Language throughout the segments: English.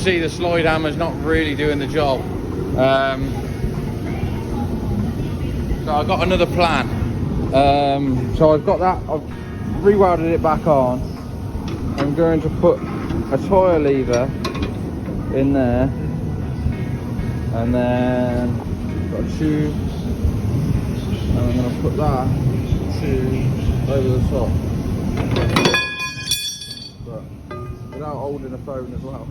see the slide hammer's not really doing the job. So I've got another plan. So I've got that, I've rewelded it back on. I'm going to put a tyre lever in there, and then got a tube, and I'm going to put that tube over the top, but without holding the phone as well.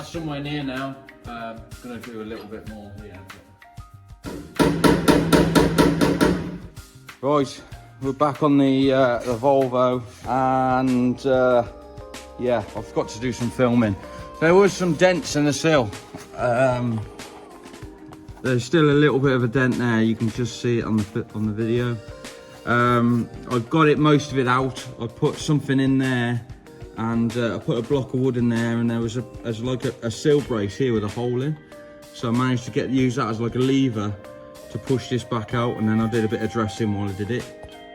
Somewhere near now. I'm going to do a little bit more here. Right, we're back on the Volvo, and yeah, I forgot to do some filming. There was some dents in the sill. There's still a little bit of a dent there. You can just see it on the video. I've got most of it out. I put something in there. And I put a block of wood in there, and there was like a sill brace here with a hole in. So I managed to use that as like a lever to push this back out, and then I did a bit of dressing while I did it.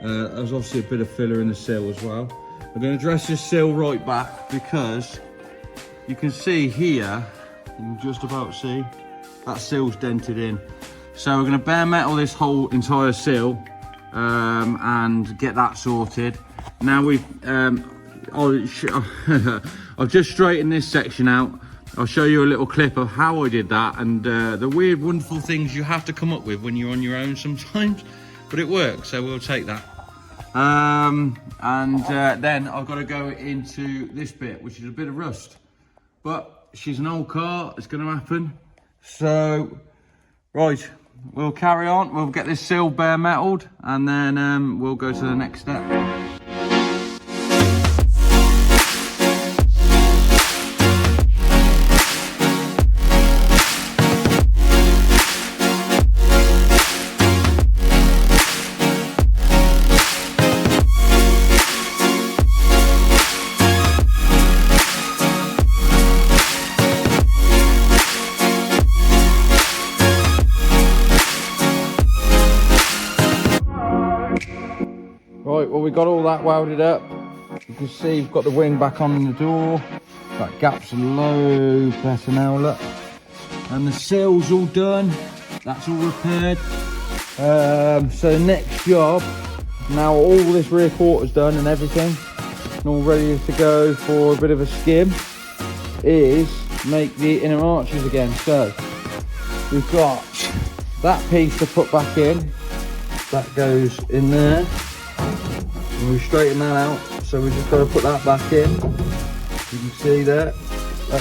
There was obviously a bit of filler in the sill as well. I'm going to dress this sill right back because you can see here, you can just about see, that sill's dented in. So we're going to bare metal this whole entire sill and get that sorted. Now we've... I've just straightened this section out. I'll show you a little clip of how I did that, and the weird, wonderful things you have to come up with when you're on your own sometimes, but it works, so we'll take that. Then I've got to go into this bit, which is a bit of rust, but she's an old car, it's going to happen. So, right, we'll carry on. We'll get this sill bare metalled, and then we'll go to the next step. Right, well, we got all that welded up. You can see we've got the wing back on the door. That gap's a low better now, look. And the sill's all done. That's all repaired. So the next job, now all this rear quarter's done and everything, and all ready to go for a bit of a skim, is make the inner arches again. So we've got that piece to put back in. That goes in there. And we straighten that out, so we just got to put that back in. You can see that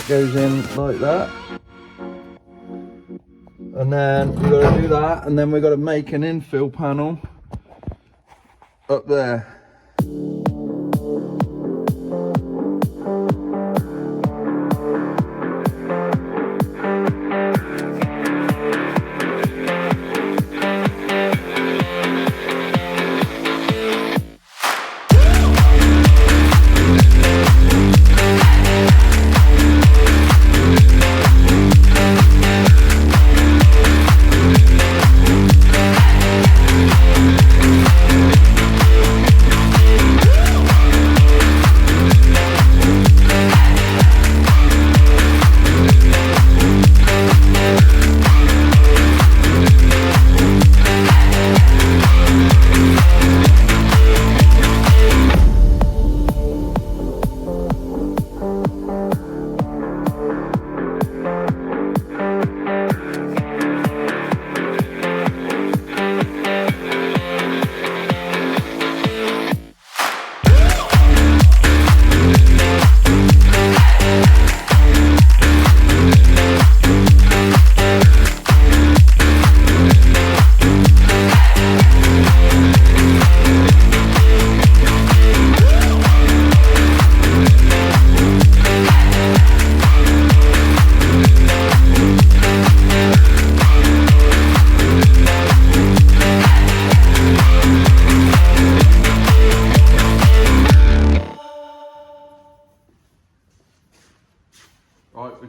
goes in like that, and then we've got to do that, and then we've got to make an infill panel up there.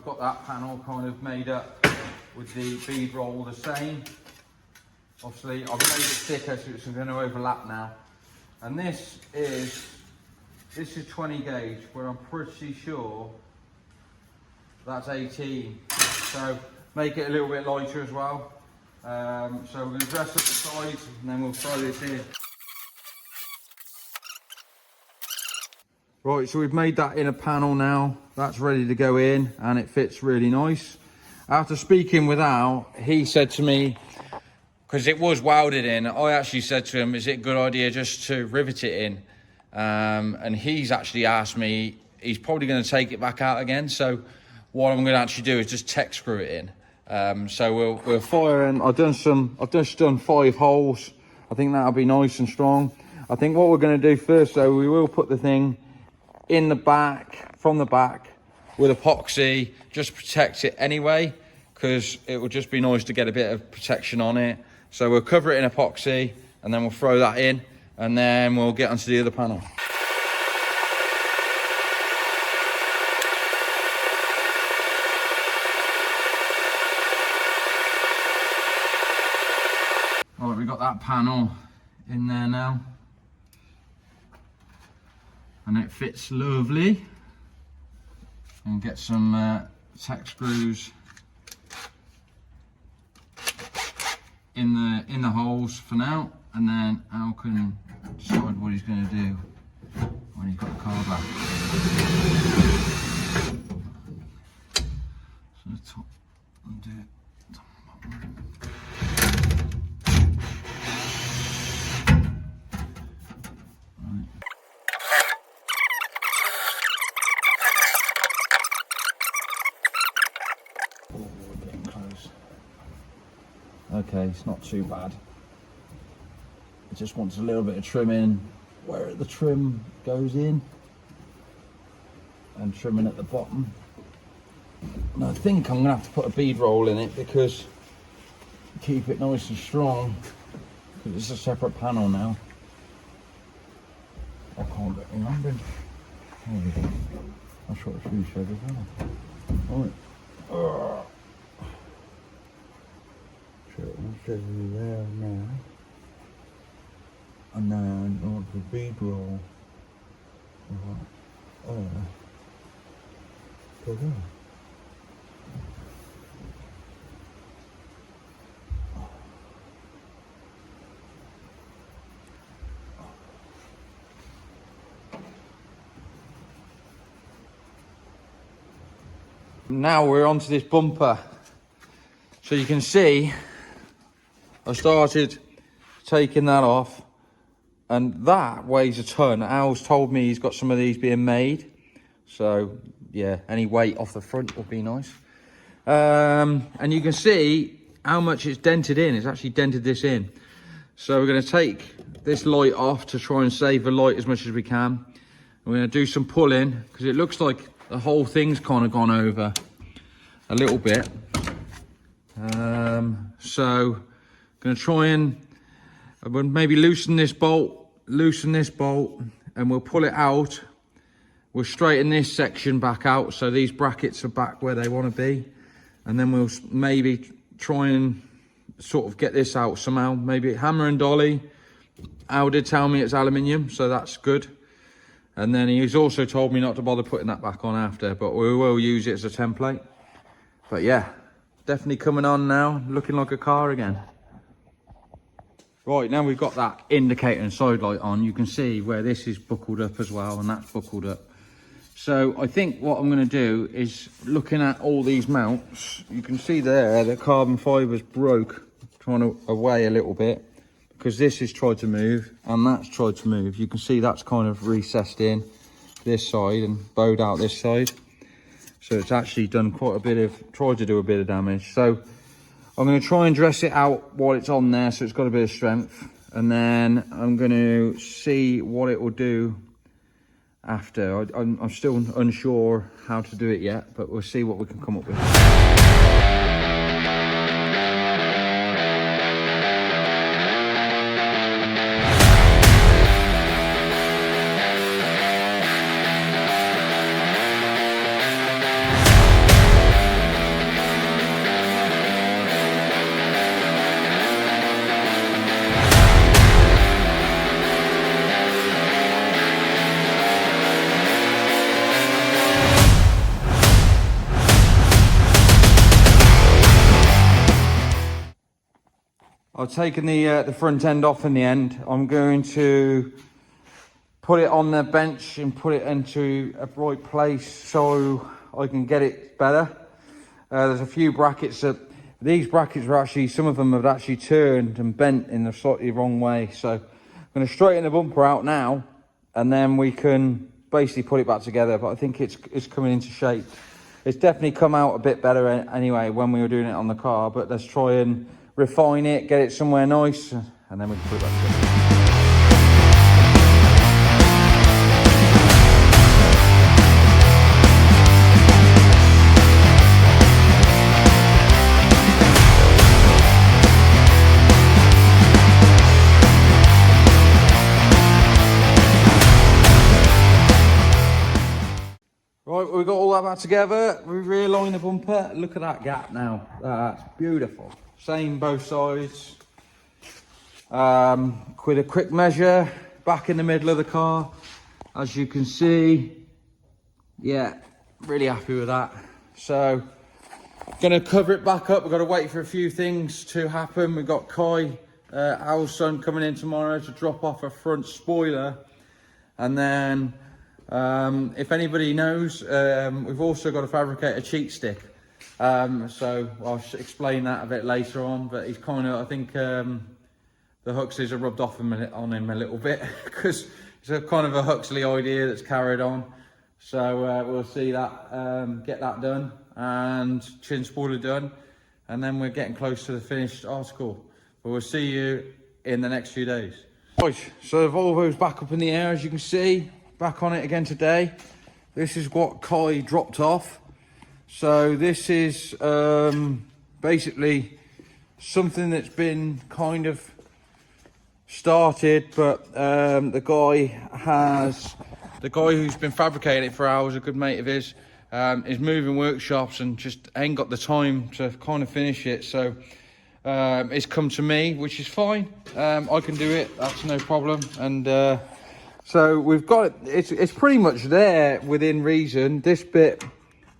we've got that panel kind of made up with the bead roll the same. Obviously, I've made it thicker so it's going to overlap now. And this is 20 gauge, where I'm pretty sure that's 18. So make it a little bit lighter as well. So we're going to dress up the sides and then we'll throw this in. Right, so we've made that inner panel now. That's ready to go in and it fits really nice. After speaking with Al, he said to me, because it was welded in, I actually said to him, is it a good idea just to rivet it in? And he's actually asked me, he's probably going to take it back out again. So what I'm going to actually do is just tech screw it in. So we'll fire in. I've just done 5 holes. I think that'll be nice and strong. I think what we're going to do first, though, we will put the thing in the back, from the back, with epoxy, just to protect it anyway, because it would just be nice to get a bit of protection on it. So we'll cover it in epoxy and then we'll throw that in and then we'll get onto the other panel. All right, we've got that panel in there now and it fits lovely. And get some tack screws in the holes for now, and then Al can decide what he's going to do when he's got the car back. So the top and do it. Okay, it's not too bad. It just wants a little bit of trimming where the trim goes in and trimming at the bottom. And I think I'm gonna have to put a bead roll in it because keep it nice and strong, because it's a separate panel now. I can't get my hand in. There we go. I'll short the shoe shed as well. Alright. So once it's there now, and then on the bead roll, go there. Now we're onto this bumper. So you can see I started taking that off, and that weighs a ton. Al's told me he's got some of these being made, so yeah, any weight off the front will be nice. And you can see how much it's dented in. It's actually dented this in. So we're going to take this light off to try and save the light as much as we can. We're going to do some pulling because it looks like the whole thing's kind of gone over a little bit. So going to try and maybe loosen this bolt, and we'll pull it out. We'll straighten this section back out so these brackets are back where they want to be, and then we'll maybe try and sort of get this out somehow, maybe hammer and dolly. Al did tell me it's aluminium, so that's good. And then he's also told me not to bother putting that back on after, but we will use it as a template. But yeah, definitely coming on now, looking like a car again. Right, now we've got that indicator and side light on, you can see where this is buckled up as well, and that's buckled up. So I think what I'm going to do is, looking at all these mounts, you can see there the carbon fibre's broke, trying to away a little bit, because this has tried to move and that's tried to move. You can see that's kind of recessed in this side and bowed out this side. So it's actually done quite a bit of, tried to do a bit of damage. So I'm going to try and dress it out while it's on there so it's got a bit of strength. And then I'm going to see what it will do after. I'm still unsure how to do it yet, but we'll see what we can come up with. I've taken the front end off in the end. I'm going to put it on the bench and put it into a right place so I can get it better. There's a few brackets that, these brackets are actually, some of them have actually turned and bent in a slightly wrong way. So I'm going to straighten the bumper out now, and then we can basically put it back together. But I think it's coming into shape. It's definitely come out a bit better anyway when we were doing it on the car, but let's try and refine it, get it somewhere nice, and then we can put it back together. Right, we got all that back together. We realign the bumper. Look at that gap now. That's beautiful. Same both sides. With a quick measure, back in the middle of the car. As you can see, yeah, really happy with that. So, gonna cover it back up. We've got to wait for a few things to happen. We've got Kai, Al's son, coming in tomorrow to drop off a front spoiler. And then, if anybody knows, we've also got to fabricate a cheat stick. So I'll explain that a bit later on, but he's kind of, I think the Huxleys are rubbed off on him a little bit because it's a kind of a Huxley idea that's carried on. So we'll see that, get that done and chin spoiler done, and then we're getting close to the finished article. But we'll see you in the next few days. Right, so the Volvo's back up in the air, as you can see. Back on it again today. This is what Kai dropped off. So this is basically something that's been kind of started, but the guy who's been fabricating it for hours, a good mate of his, is moving workshops and just ain't got the time to kind of finish it. So it's come to me, which is fine. I can do it, that's no problem. And so we've got it, it's pretty much there within reason. This bit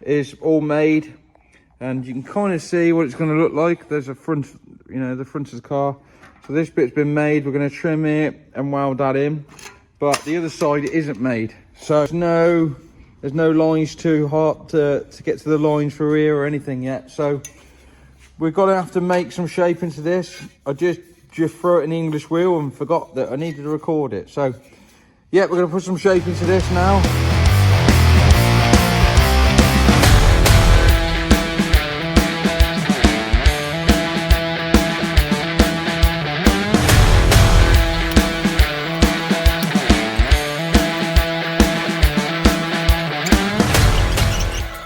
is all made, and you can kind of see what it's going to look like. There's a front, you know, the front of the car. So this bit's been made. We're going to trim it and weld that in, but the other side isn't made. So there's no lines too hard to get to the lines for rear or anything yet. So we're going to have to make some shape into this. I just threw it in the English wheel and forgot that I needed to record it. So yeah, we're going to put some shape into this now.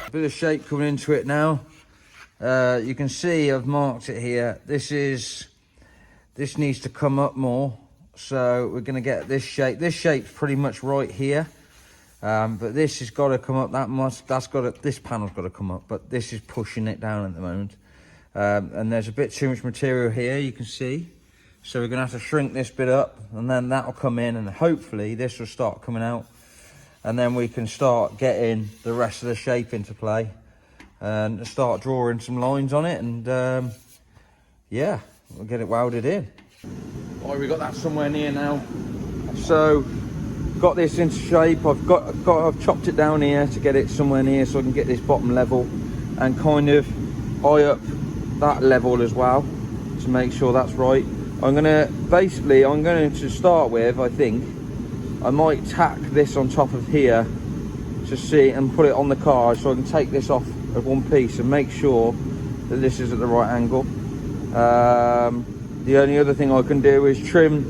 A bit of shape coming into it now. You can see I've marked it here. This needs to come up more. So we're going to get this shape. This shape's pretty much right here, but this has got to come up. This panel's got to come up, but this is pushing it down at the moment. And there's a bit too much material here, you can see. So we're going to have to shrink this bit up, and then that'll come in, and hopefully this will start coming out, and then we can start getting the rest of the shape into play and start drawing some lines on it, and yeah, we'll get it welded in. Right, we got that somewhere near now. So got this into shape. I've chopped it down here to get it somewhere near so I can get this bottom level and kind of eye up that level as well to make sure that's right. I'm going to start with, I think I might tack this on top of here to see and put it on the car so I can take this off of one piece and make sure that this is at the right angle. The only other thing I can do is trim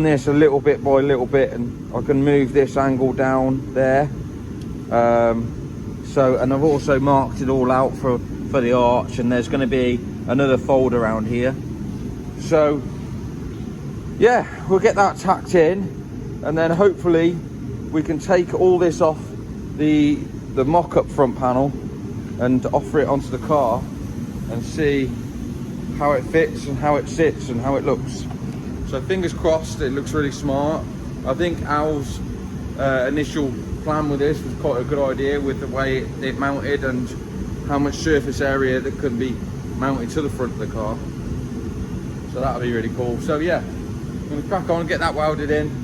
this a little bit by little bit, and I can move this angle down there. And I've also marked it all out for the arch, and there's going to be another fold around here. So yeah, we'll get that tacked in, and then hopefully we can take all this off the mock-up front panel and offer it onto the car and see how it fits and how it sits and how it looks. So fingers crossed, it looks really smart. I think Al's initial plan with this was quite a good idea with the way it mounted and how much surface area that could be mounted to the front of the car. So that'll be really cool. So yeah, I'm gonna crack on and get that welded in.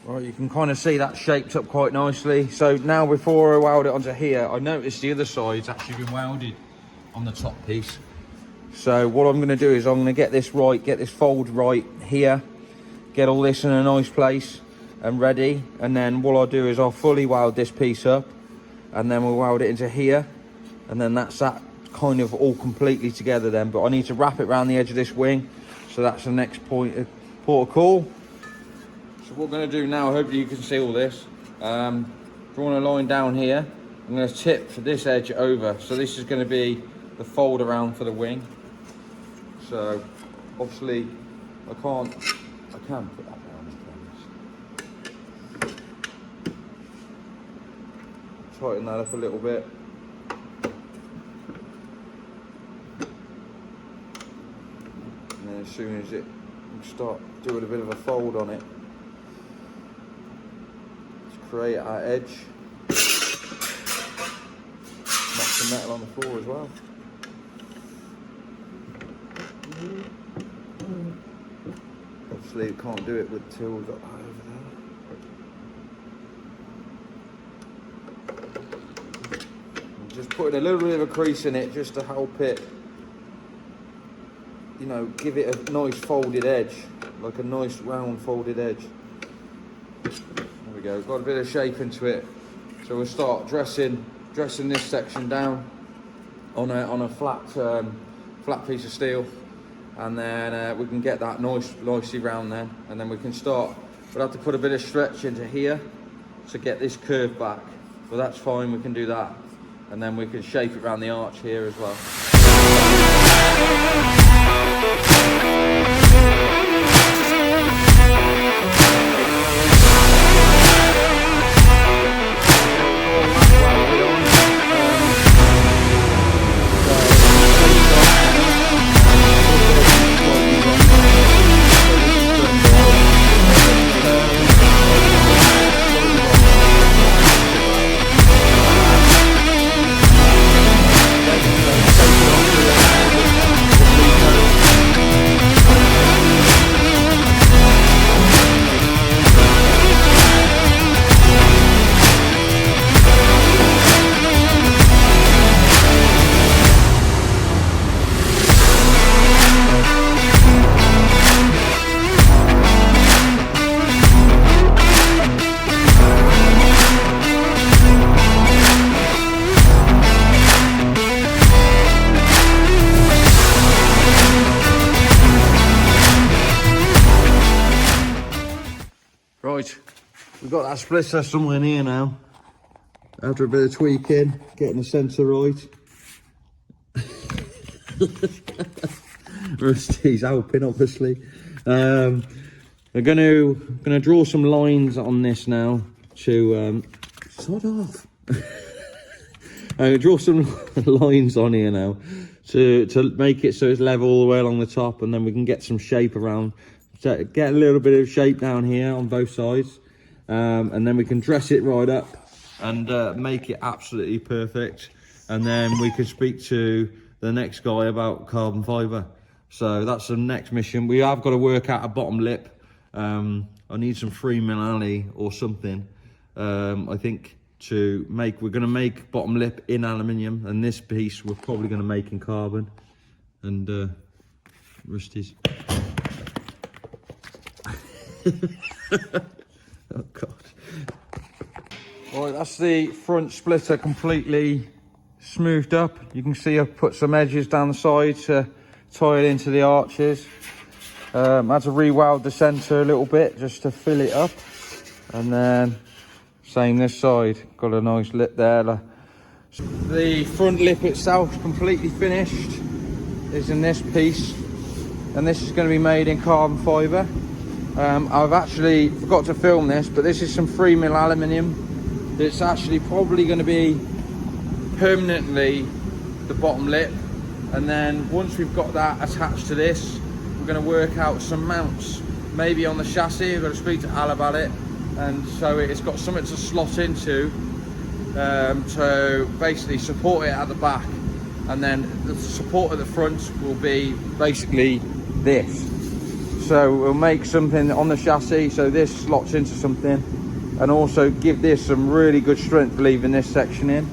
Right, you can kind of see that shaped up quite nicely. So now before I weld it onto here, I noticed the other side's actually been welded on the top piece. So what I'm going to do is I'm going to get this right, get this fold right here, get all this in a nice place and ready. And then what I'll do is I'll fully weld this piece up and then we'll weld it into here. And then that's that kind of all completely together then. But I need to wrap it around the edge of this wing. So that's the next port of call. So what we're going to do now, hopefully you can see all this, drawing a line down here, I'm going to tip for this edge over. So this is going to be the fold around for the wing. So obviously I can put that down. Tighten that up a little bit. And then as soon as it start doing a bit of a fold on it, create our edge. Knock some metal on the floor as well. Obviously you can't do it with tools up high over there. I'm just putting a little bit of a crease in it just to help it, you know, give it a nice folded edge, like a nice round folded edge. Go. Got a bit of shape into it, so we'll start dressing this section down on a flat piece of steel, and then we can get that nicely round then, and then we can start. We'll have to put a bit of stretch into here to get this curve back, but that's fine, we can do that, and then we can shape it around the arch here as well. Right, we've got that splitter somewhere near now. After a bit of tweaking, getting the sensor right. Rusty's helping, obviously. We're gonna draw some lines on this now to sod off. Draw some lines on here now to make it so it's level all the way along the top, and then we can get some shape around. So get a little bit of shape down here on both sides, and then we can dress it right up and make it absolutely perfect. And then we can speak to the next guy about carbon fibre. So that's the next mission. We have got to work out a bottom lip. I I need some 3mm alley or something. I think we're going to make bottom lip in aluminium, and this piece we're probably going to make in carbon. And Rusty's. Oh God. Right, that's the front splitter completely smoothed up. You can see I've put some edges down the side to tie it into the arches. I had to re-weld the centre a little bit just to fill it up. And then same this side, got a nice lip there. The front lip itself completely finished, is in this piece, and this is going to be made in carbon fibre. I've actually forgot to film this, but this is some 3mm aluminium that's actually probably going to be permanently the bottom lip. And then once we've got that attached to this, we're going to work out some mounts, maybe on the chassis. We've got to speak to Al about it, and so it's got something to slot into to basically support it at the back, and then the support at the front will be basically this. So we'll make something on the chassis so this slots into something, and also give this some really good strength leaving this section in.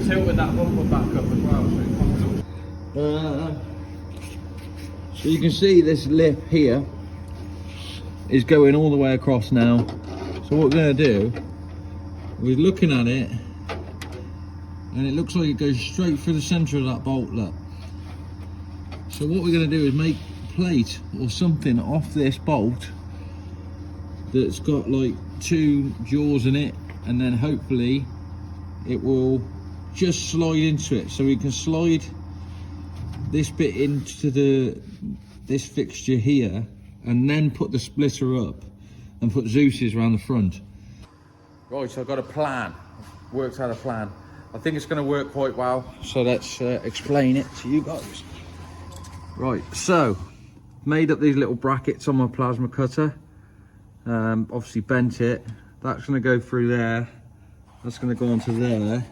Tilted that bumper back up as well, so it comes up. So you can see this lip here is going all the way across now. So what we're going to do, we're looking at it, and it looks like it goes straight through the centre of that bolt look. So what we're going to do is make a plate or something off this bolt that's got like 2 jaws in it, and then hopefully it will just slide into it, so we can slide this bit into this fixture here, and then put the splitter up and put Zeus's around the front. Right, so I've got a plan. Worked out a plan. I think it's going to work quite well, so let's explain it to you guys. Right, so made up these little brackets on my plasma cutter. Obviously bent it. That's going to go through there. That's going to go onto there.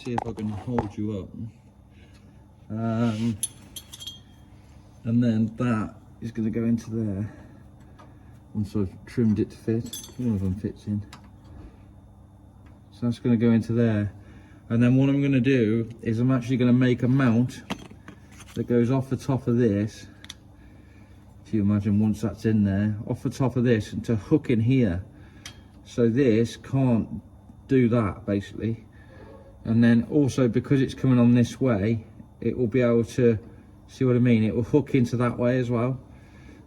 See if I can hold you up. And then that is going to go into there once I've trimmed it to fit. One of them fits in. So that's going to go into there. And then what I'm going to do is I'm actually going to make a mount that goes off the top of this. If you imagine, once that's in there, off the top of this, and to hook in here. So this can't do that basically. And then also, because it's coming on this way, it will be able to, see what I mean, it will hook into that way as well.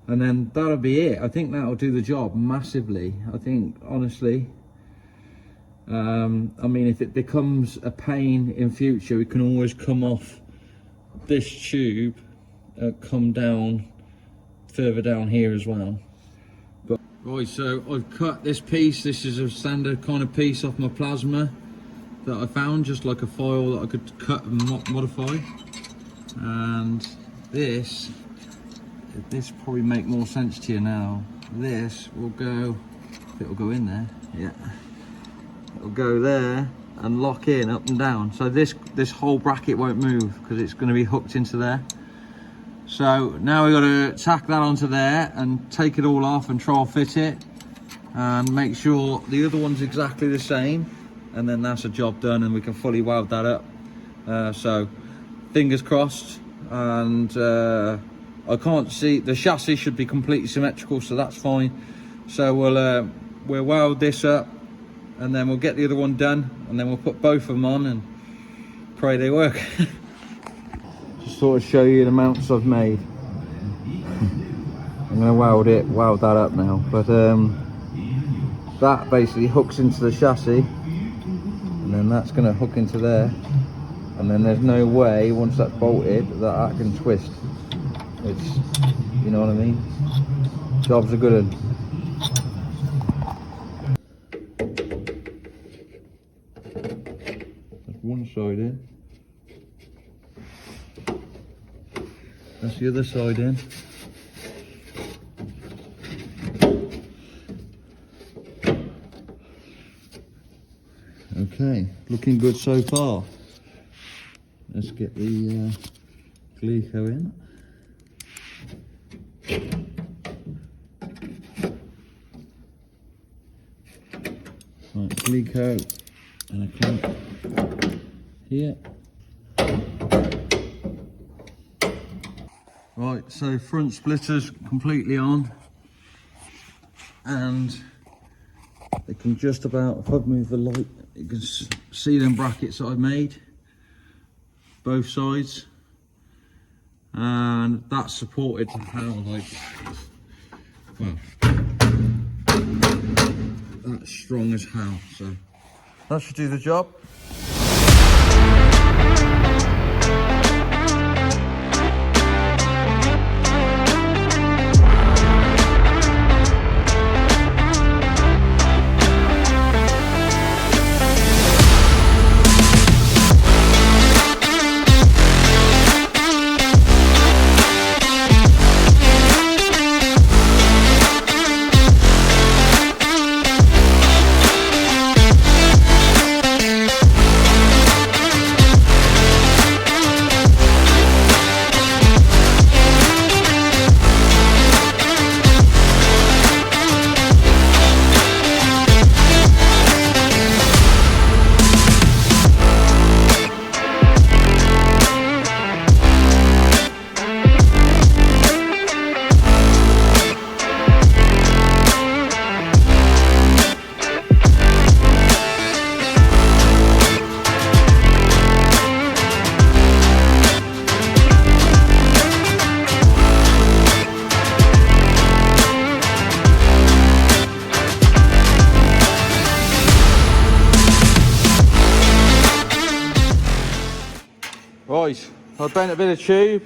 And then that'll be it. I think that'll do the job massively. I think, honestly, I mean, if it becomes a pain in future, we can always come off this tube, come down further down here as well. But right, so I've cut this piece. This is a standard kind of piece off my plasma that I found, just like a foil that I could cut and modify. And this probably make more sense to you now. This will go, it'll go in there, yeah. It'll go there, and lock in up and down. So this whole bracket won't move because it's going to be hooked into there. So now we've got to tack that onto there and take it all off and trial fit it and make sure the other one's exactly the same, and then that's a job done and we can fully weld that up. So fingers crossed. And I can't see, the chassis should be completely symmetrical, so that's fine. So we'll weld this up and then we'll get the other one done, and then we'll put both of them on and pray they work. Just sort of show you the mounts I've made. I'm going to weld that up now, but that basically hooks into the chassis, and then that's going to hook into there, and then there's no way once that's bolted that can twist. It's, you know what I mean? Job's a good one. That's one side in. That's the other side in. Okay, looking good so far. Let's get the glico in. Right, glico and a clamp here. Right, so front splitters completely on, and they can just about, if I move the light, you can see them brackets that I've made, both sides, and that's supported how, like, well, that's strong as hell, so that should do the job. Right, I bent a bit of tube,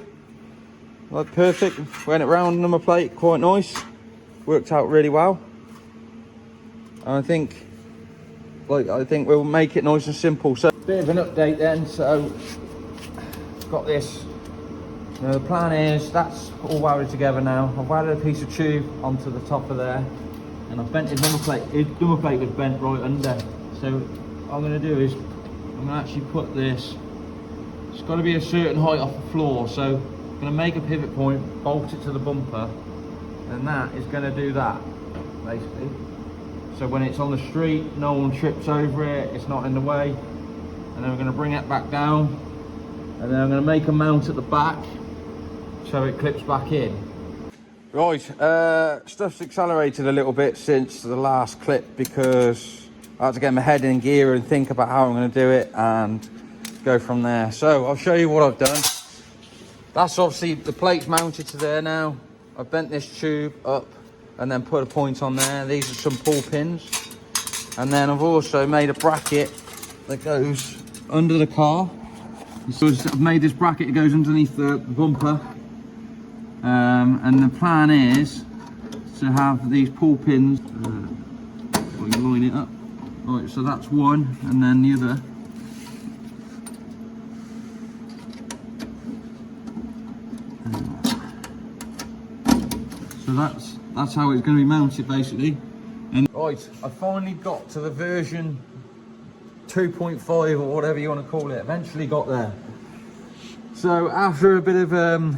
like perfect, went it round number plate, quite nice, worked out really well. And I think we'll make it nice and simple. So bit of an update then, so got this. Now the plan is, that's all welded together now. I've welded a piece of tube onto the top of there, and I've bent his number plate. His number plate was bent right under. So what I'm going to do is, I'm going to actually put this, it's got to be a certain height off the floor, so I'm going to make a pivot point, bolt it to the bumper, and that is going to do that, basically. So when it's on the street, no one trips over it, it's not in the way. And then we're going to bring it back down, and then I'm going to make a mount at the back so it clips back in. Right, stuff's accelerated a little bit since the last clip because I had to get my head in gear and think about how I'm going to do it and go from there. So I'll show you what I've done. That's obviously, the plate's mounted to there now. I've bent this tube up and then put a point on there. These are some pull pins. And then I've also made a bracket that goes under the car. So I've made this bracket that goes underneath the bumper. And the plan is to have these pull pins, we can line it up. Right, so that's one, and then the other. So that's how it's going to be mounted basically. And right, I finally got to the version 2.5 or whatever you want to call it. Eventually got there. So after a bit of a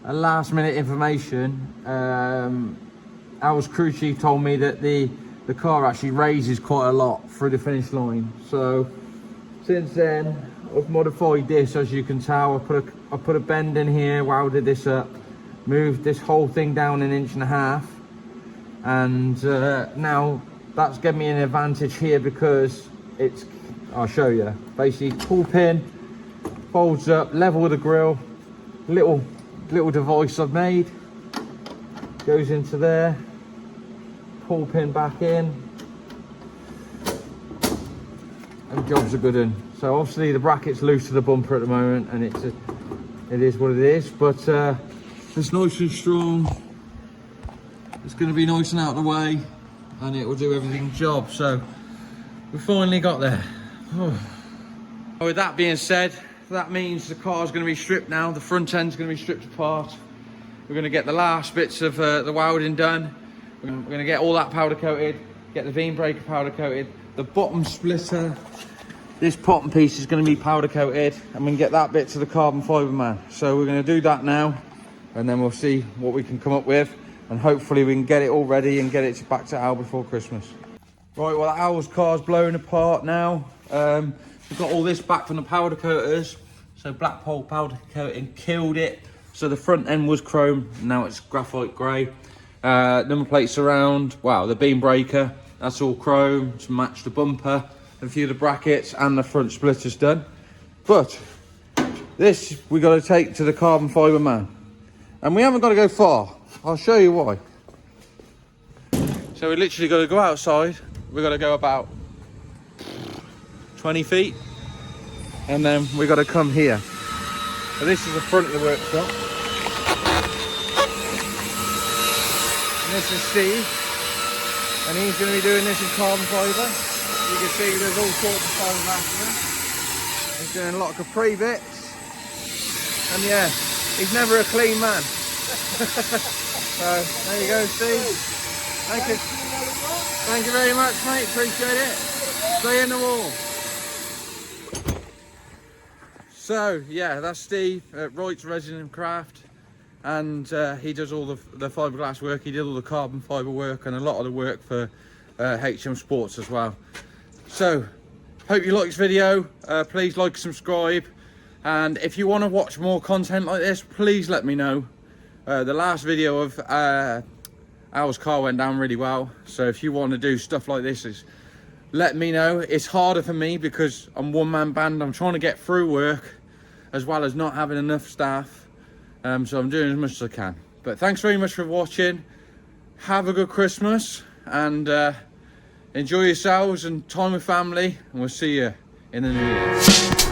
last minute information, our crew chief told me that the car actually raises quite a lot through the finish line. So since then I've modified this, as you can tell. I put a bend in here, welded this up, moved this whole thing down 1.5 inches, and now that's given me an advantage here because it's, I'll show you, basically pull pin, folds up, level with the grill, little device I've made, goes into there, pull pin back in, and job's a good one. So obviously the bracket's loose to the bumper at the moment, and it is what it is, but it's nice and strong. It's going to be nice and out of the way, and it will do everything's job. So we finally got there. With that being said, that means the car's going to be stripped now. The front end's going to be stripped apart. We're going to get the last bits of the welding done. We're going to get all that powder coated, get the beam breaker powder coated, the bottom splitter, this bottom piece is going to be powder coated, and we can get that bit to the carbon fibre man. So we're going to do that now, and then we'll see what we can come up with, and hopefully we can get it all ready and get it back to Al before Christmas. Right, well, Al's car's blowing apart now. We've got all this back from the powder coaters. So black pole powder coating killed it. So the front end was chrome, now it's graphite grey. Number plates around, wow, the beam breaker, that's all chrome to match the bumper. A few of the brackets and the front splitter's done. But this we got to take to the carbon fibre man. And we haven't got to go far. I'll show you why. So we literally got to go outside. We've got to go about 20 feet. And then we got to come here. So this is the front of the workshop. And this is Steve. And he's going to be doing this in carbon fibre. You can see there's all sorts of fibre after. He's doing a lot of capri bits. And yeah, he's never a clean man. So there you go, Steve. Thank you. Thank you very much, mate. Appreciate it. Stay in the wall. So yeah, that's Steve at Wright's Resin and Craft, and he does all the fiberglass work. He did all the carbon fibre work and a lot of the work for HM Sports as well. So hope you like this video. Please like, subscribe, and if you want to watch more content like this, please let me know. The last video of Al's car went down really well, so if you want to do stuff like this, let me know. It's harder for me because I'm one-man band. I'm trying to get through work as well as not having enough staff, so I'm doing as much as I can. But thanks very much for watching. Have a good Christmas, and enjoy yourselves and time with family, and we'll see you in the new year.